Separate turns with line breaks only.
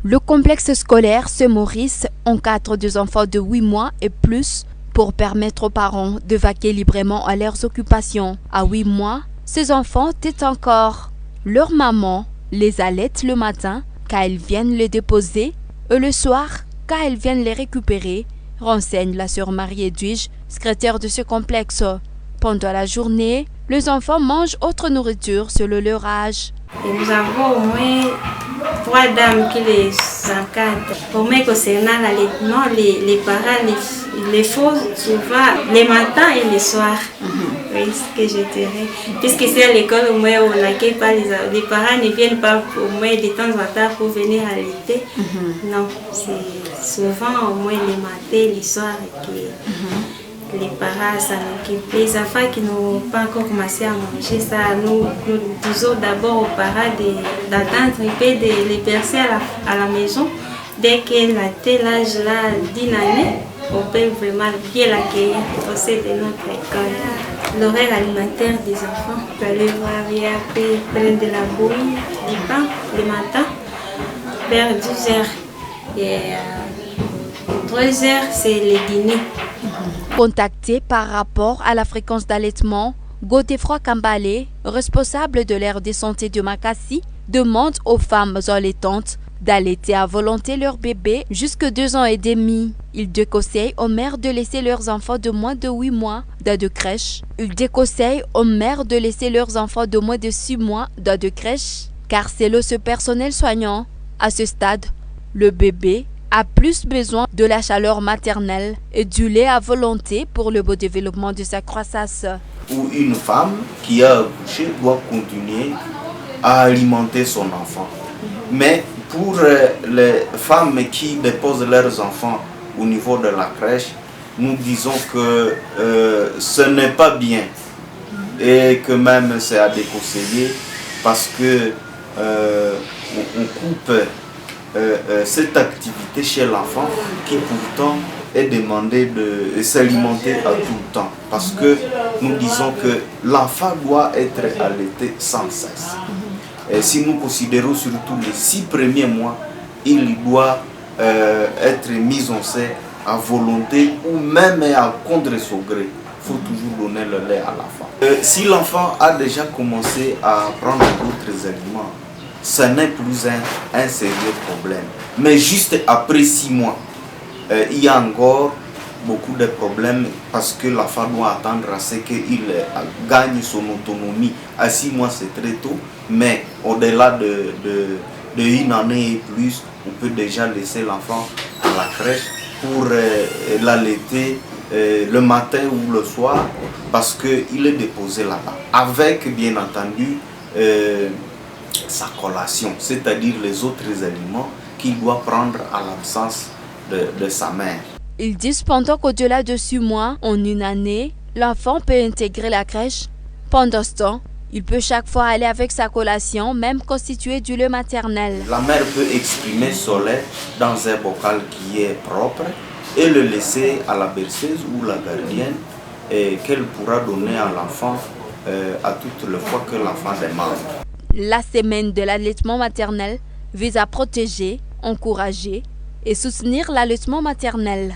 Le complexe scolaire Saint-Maurice encadre des enfants de 8 mois et plus pour permettre aux parents de vaquer librement à leurs occupations. À 8 mois, ces enfants tétent encore. Leur maman les allaite le matin quand elles viennent les déposer et le soir quand elles viennent les récupérer, renseigne la sœur Marie Edwige, secrétaire de ce complexe. Pendant la journée, les enfants mangent autre nourriture selon leur âge.
Et nous avons au moins 3 dames qui les encadrent. Au moins concernant l'allaitement, les parents les font souvent les matins et les soirs. Oui, ce que je dirais. Puisque c'est à l'école au moins on n'accueille pas les parents ne viennent pas au moins de temps en temps pour venir allaiter. Non, c'est souvent au moins les matins, les soirs que les parents s'en occupent. Les enfants qui n'ont pas encore commencé à manger, ça, nous disons d'abord aux parents d'attendre un peu, de les bercer à la maison. Dès qu'elle a tel âge là d'1 année, on peut vraiment bien l'accueillir au sein de notre école. L'horaire alimentaire des enfants, on peut aller voir, il y a prendre de la bouillie, du pain le matin, vers 12h. Et 13h, c'est le dîner.
Contacté par rapport à la fréquence d'allaitement, Godefroy Kambale, responsable de l'aire de santé de Makassi, demande aux femmes allaitantes d'allaiter à volonté leur bébé jusqu'à 2 ans et demi. Il déconseille aux mères de laisser leurs enfants de moins de 8 mois dans de crèches. Il déconseille aux mères de laisser leurs enfants de moins de 6 mois dans de crèches, car selon ce personnel soignant, à ce stade, le bébé a plus besoin de la chaleur maternelle et du lait à volonté pour le bon développement de sa croissance.
Ou une femme qui a accouché doit continuer à alimenter son enfant. Mais pour les femmes qui déposent leurs enfants au niveau de la crèche, nous disons que ce n'est pas bien et que même c'est à déconseiller parce que on coupe cette activité chez l'enfant qui pourtant est demandé de s'alimenter à tout le temps parce que nous disons que l'enfant doit être allaité sans cesse. Et si nous considérons surtout les 6 premiers mois, il doit être mis en sein à volonté ou même à contre son gré. Il faut toujours donner le lait à l'enfant. Si l'enfant a déjà commencé à prendre d'autres aliments, ce n'est plus un sérieux problème. Mais juste après 6 mois, il y a encore beaucoup de problèmes parce que l'enfant doit attendre à ce qu'il gagne son autonomie. À 6 mois, c'est très tôt, mais au-delà de 1 année et plus, on peut déjà laisser l'enfant à la crèche pour l'allaiter le matin ou le soir parce qu'il est déposé là-bas. Avec, bien entendu, sa collation, c'est-à-dire les autres aliments qu'il doit prendre à l'absence de sa mère.
Ils disent cependant qu'au-delà de 6 mois, en 1 année, l'enfant peut intégrer la crèche. Pendant ce temps, il peut chaque fois aller avec sa collation, même constituée du lait maternel.
La mère peut exprimer son lait dans un bocal qui est propre et le laisser à la berceuse ou la gardienne qu'elle pourra donner à l'enfant à toutes les fois que l'enfant demande.
La semaine de l'allaitement maternel vise à protéger, encourager et soutenir l'allaitement maternel.